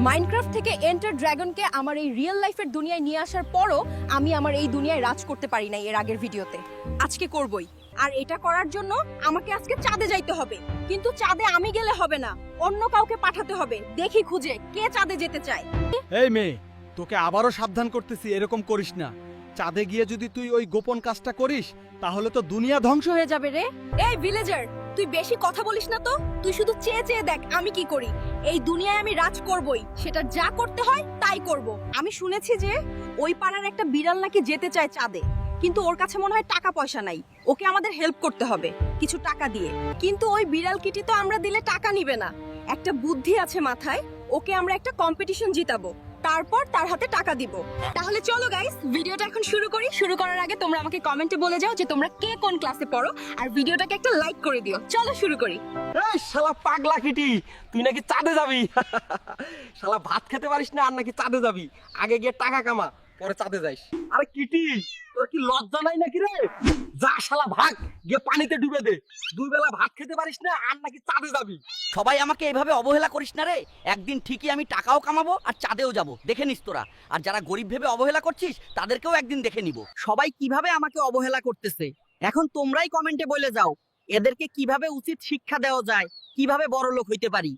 Minecraft থেকে enter ড্রাগনকে আমার এই রিয়েল লাইফের দুনিয়ায় নিয়ে আসার পরও আমি আমার এই দুনিয়ায় রাজ করতে পারি নাই এর আগের ভিডিওতে। আজকে করবই। আর এটা করার জন্য আমাকে আজকে চাঁদে যাইতে হবে। কিন্তু চাঁদে আমি গেলে হবে না, অন্য কাউকে পাঠাতে হবে। দেখি খুঁজে কে চাঁদে যেতে চায়। এই মেয়ে, তোকে আবারও সাবধান করতেছি, এরকম করিস না। চাঁদে গিয়ে যদি তুই ওই গোপন কাজটা করিস তাহলে তো দুনিয়া ধ্বংস হয়ে যাবে রে। এই ভিলেজার, তুই বেশি কথা বলিস না তো। তুই শুধু চেয়ে চেয়ে দেখ আমি কি করি। এই দুনিয়ায় আমি রাজ করবই, সেটা যা করতে হয় তাই করব। আমি শুনেছি যে ওই পাড়ার একটা বিড়াল নাকি যেতে চায় চাঁদে, কিন্তু ওর কাছে মনে হয় টাকা পয়সা নাই। ওকে আমাদের হেল্প করতে হবে কিছু টাকা দিয়ে। কিন্তু ওই বিড়াল কিটি তো আমরা দিলে টাকা নিবে না। একটা বুদ্ধি আছে মাথায়, ওকে আমরা একটা কম্পিটিশন জিতাবো, তারপর তার হাতে টাকা দিব। তাহলে চলো গাইস, ভিডিওটা এখন শুরু করি। শুরু করার আগে তোমরা আমাকে কমেন্টে বলে যাও যে তোমরা কে কোন ক্লাসে পড়ো, আর ভিডিওটাকে একটা লাইক করে দিও। চলো শুরু করি। এই শালা পাগলা কিটি, তুই নাকি চাঁদে যাবি? শালা ভাত খেতে পারিস না আর নাকি চাঁদে যাবি? আগে গিয়ে টাকা কামা, পরে চাঁদে যাইস। আরে কিটি, তোর কি লজ্জা নাই নাকি রে? যা শালা ভাগ, গিয়ে পানিতে ডুবে দে। দুই বেলা ভাত খেতে পারিস না আর নাকি চাঁদে যাবি? সবাই আমাকে এভাবে অবহেলা করিস না রে। একদিন ঠিকই আমি টাকাও কামাবো আর চাঁদেও যাব, দেখে নিস তোরা। আর যারা গরিব ভেবে অবহেলা করছিস তাদেরকেও একদিন দেখে নিব। সবাই কিভাবে আমাকে অবহেলা করতেছে এখন তোমরাই কমেন্টে বলে যাও। এদেরকে কিভাবে উচিত শিক্ষা দেওয়া যায়, কিভাবে বড় লোক হইতে পারি।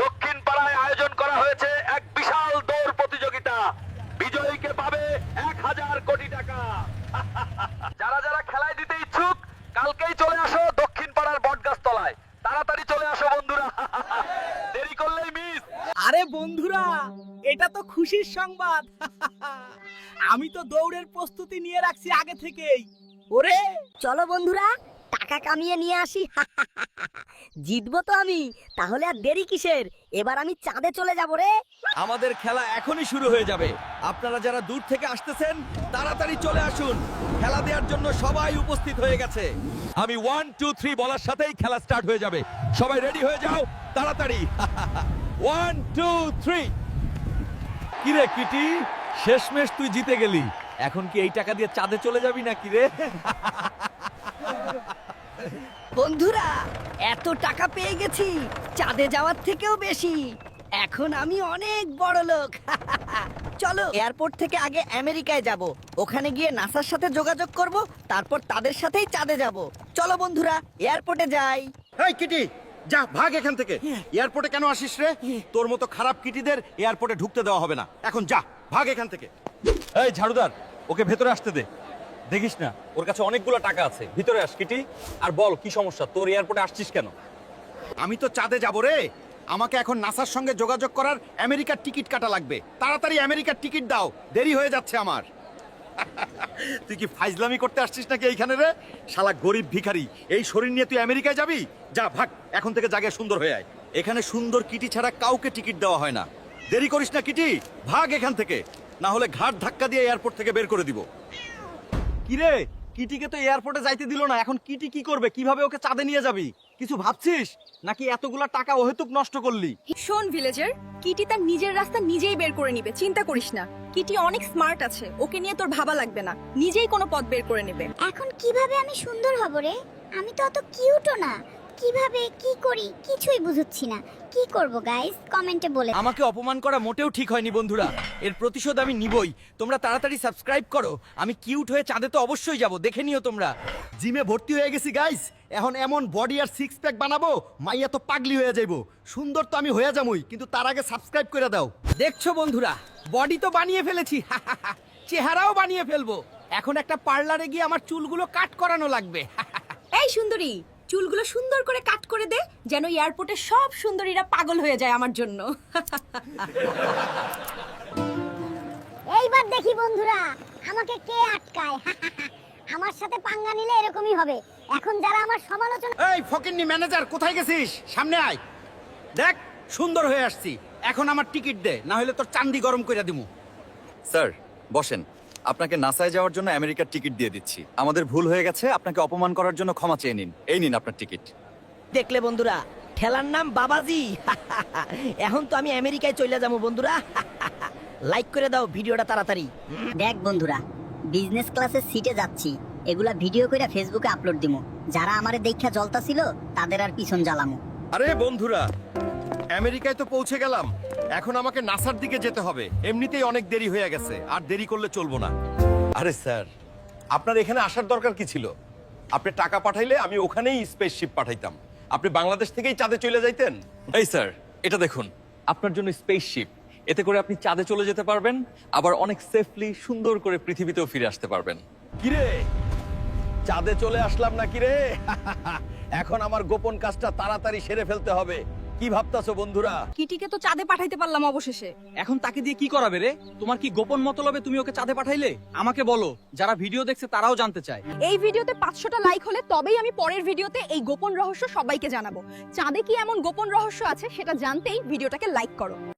দক্ষিণ পাড়ায় আয়োজন করা হয়েছে এক বিশাল দৌড় প্রতিযোগিতা। বিজয়ীকে পাবে 1000 কোটি টাকা। যারা যারা খেলায় দিতে ইচ্ছুক কালকেই চলে আসো দক্ষিণ পাড়ার বটগাছ তলায়। তাড়াতাড়ি চলে আসো বন্ধুরা, দেরি করলেই মিস। আরে বন্ধুরা, এটা তো খুশির সংবাদ। আমি তো দৌড়ের প্রস্তুতি নিয়ে রাখছি আগে থেকেই। ওরে চলো বন্ধুরা, টাকা কামিয়ে নিয়ে আসি। জিতবো তো আমি, তাহলে আর দেরি কিসের? এবার আমি চাঁদে চলে যাব রে। আমাদের খেলা এখনই শুরু হয়ে যাবে। আপনারা যারা দূর থেকে আসতেছেন তাড়াতাড়ি চলে আসুন। খেলা দেওয়ার জন্য সবাই উপস্থিত হয়ে গেছে। আমি 1 2 3 বলার সাথেই খেলা স্টার্ট হয়ে যাবে। সবাই রেডি হয়ে যাও তাড়াতাড়ি। 1 2 3। কিরে কিটি, শেষমেশ তুই জিতে গেলি। এখন কি এই টাকা দিয়ে চাঁদে চলে যাবি নাকি রে? বন্ধুরা, এত টাকা পেয়ে গেছি, চাঁদে যাওয়ার থেকেও বেশি। এখন আমি অনেক বড় লোক। চলো এয়ারপোর্ট থেকে আগে আমেরিকায় যাব, ওখানে গিয়ে নাসার সাথে যোগাযোগ করব, তারপর তাদের সাথেই চাঁদে যাব। চলো বন্ধুরা, এয়ারপোর্টে যাই। এই কিটি, যা ভাগ এখান থেকে। এয়ারপোর্টে কেন আসিস রে? তোর মতো খারাপ কিটিদের এয়ারপোর্টে ঢুকতে দেওয়া হবে না। এখন যা, ভাগ এখান থেকে। এই ঝাড়ুদার, ওকে ভেতরে আসতে দে। দেখিস না ওর কাছে অনেকগুলো টাকা আছে। ভিতরে আস কিটি, আর বল কি সমস্যা তোর? এয়ারপোর্টে আসছিস কেন? আমি তো চাঁদে যাব রে। আমাকে এখন নাসার সঙ্গে যোগাযোগ করার আমেরিকার টিকিট কাটা লাগবে। তাড়াতাড়ি আমেরিকার টিকিট দাও, দেরি হয়ে যাচ্ছে আমার। তুই কি ফাইজলামি করতে আসছিস নাকি এইখানে রে? শালা গরিব ভিখারি, এই শরীর নিয়ে তুই আমেরিকায় যাবি? যা ভাগ এখন থেকে, জায়গায় সুন্দর হয়ে আয়। এখানে সুন্দর কিটি ছাড়া কাউকে টিকিট দেওয়া হয় না। দেরি করিস না কিটি, ভাগ এখান থেকে, না হলে ঘাট ধাক্কা দিয়ে এয়ারপোর্ট থেকে বের করে দিব। কিরে, কিটিকে তো এয়ারপোর্টে যাইতে দিল না। এখন কিটি কি করবে? কিভাবে ওকে চাঁদে নিয়ে যাবি? কিছু ভাবছিস নাকি এতগুলা টাকা অহেতুক নষ্ট করলি? শোন ভিলেজার, কিটি তার নিজের রাস্তা নিজেই বের করে নিবে, চিন্তা করিস না। কিটি অনেক স্মার্ট আছে, ওকে নিয়ে তোর ভাবা লাগবে না, নিজেই কোনো পথ বের করে নেবে। এখন কিভাবে আমি সুন্দর হব রে? আমি তো অত কিউটও না। কিভাবে কি করি কিছুই বুঝছি না। কি করব গাইস, কমেন্টে বলে। আমাকে অপমান করা মোটেও ঠিক হয়নি বন্ধুরা, এর প্রতিশোধ আমি নিবই। তোমরা তাড়াতাড়ি সাবস্ক্রাইব করো। আমি কিউট হয়ে চাঁদে তো অবশ্যই যাব, দেখে নিও তোমরা। জিমে ভর্তি হয়ে গেছি গাইস। এখন এমন বডি আর সিক্স প্যাক বানাবো, মাইয়া তো পাগলি হয়ে যাইবো। সুন্দর তো আমি হয়ে যামই, কিন্তু তার আগে সাবস্ক্রাইব করে দাও। দেখছো বন্ধুরা, বডি তো বানিয়ে ফেলেছি, চেহারাও বানিয়ে ফেলবো। এখন একটা পার্লারে গিয়ে আমার চুলগুলো কাট করানো লাগবে। এই সুন্দরী, চুলগুলো সুন্দর করে কাট করে দে, যেন এয়ারপোর্টে সব সুন্দরীরা পাগল হয়ে যায় আমার জন্য। এইবার দেখি বন্ধুরা, আমাকে কে আটকায়। আমার সাথে পাঙ্গা নিলে এরকমই হবে। এখন যারা আমার সমালোচনা। এই ফকিন্নি ম্যানেজার, কোথায় গেছিস? সামনে আয়। দেখ সুন্দর হয়ে আসছি। এখন আমার টিকিট দে, না হলে তোর চান্দি গরম করে দিমু। স্যার বসেন, আপনাকে নাসায় যাওয়ার জন্য আমেরিকার টিকিট দিয়ে দিচ্ছি। আমাদের ভুল হয়ে গেছে, আপনাকে অপমান করার জন্য ক্ষমা চেয়ে নিন। এই নিন আপনার টিকিট। দেখলে বন্ধুরা, ঠেলার নাম বাবাজি। এখন তো আমি আমেরিকায় চলে যাবো বন্ধুরা। লাইক করে দাও ভিডিওটা তাড়াতাড়ি। দেখ বন্ধুরা, বিজনেস ক্লাসের সিটে যাচ্ছি, এগুলা ভিডিও করে ফেসবুকে আপলোড দিমু। যারা আমারে দেখা জ্বলতা ছিল তাদের আর পিছন জ্বালামু। আরে বন্ধুরা, আমেরিকায় তো পৌঁছে গেলাম। এখন আমাকে নাসার দিকে যেতে হবে, এমনিতেই অনেক দেরি হয়ে গেছে, আর দেরি করলে চলবো না। আরে স্যার, আপনার এখানে আসার দরকার কি ছিল? আপনি টাকা পাঠাইলে আমি ওখানেই স্পেসশিপ পাঠাইতাম, আপনি বাংলাদেশ থেকেই চাঁদে চলে যাইতেন। এই স্যার, এটা দেখুন, আপনার জন্য স্পেসশিপ। এতে করে আপনি চাঁদে চলে যেতে পারবেন, আবার অনেক সেফলি সুন্দর করে পৃথিবীতেও ফিরে আসতে পারবেন। কিরে, চাঁদে চলে আসলাম না কিরে? এখন আমার গোপন কাজটা তাড়াতাড়ি সেরে ফেলতে হবে। কি ভাবতাছো বন্ধুরা? কিটিকে তো চাঁদে পাঠাইতে পারলাম অবশেষে। এখন তাকে দিয়ে কি করাবে রে? তোমার কি গোপন মতলবে তুমি ওকে চাঁদে পাঠাইলে? আমাকে বলো, যারা ভিডিও দেখছে তারাও জানতে চায়। এই ভিডিওতে 500টা লাইক হলে তবেই আমি পরের ভিডিওতে এই গোপন রহস্য সবাইকে জানাবো। চাঁদে কি এমন গোপন রহস্য আছে সেটা জানতেই ভিডিওটাকে লাইক করো।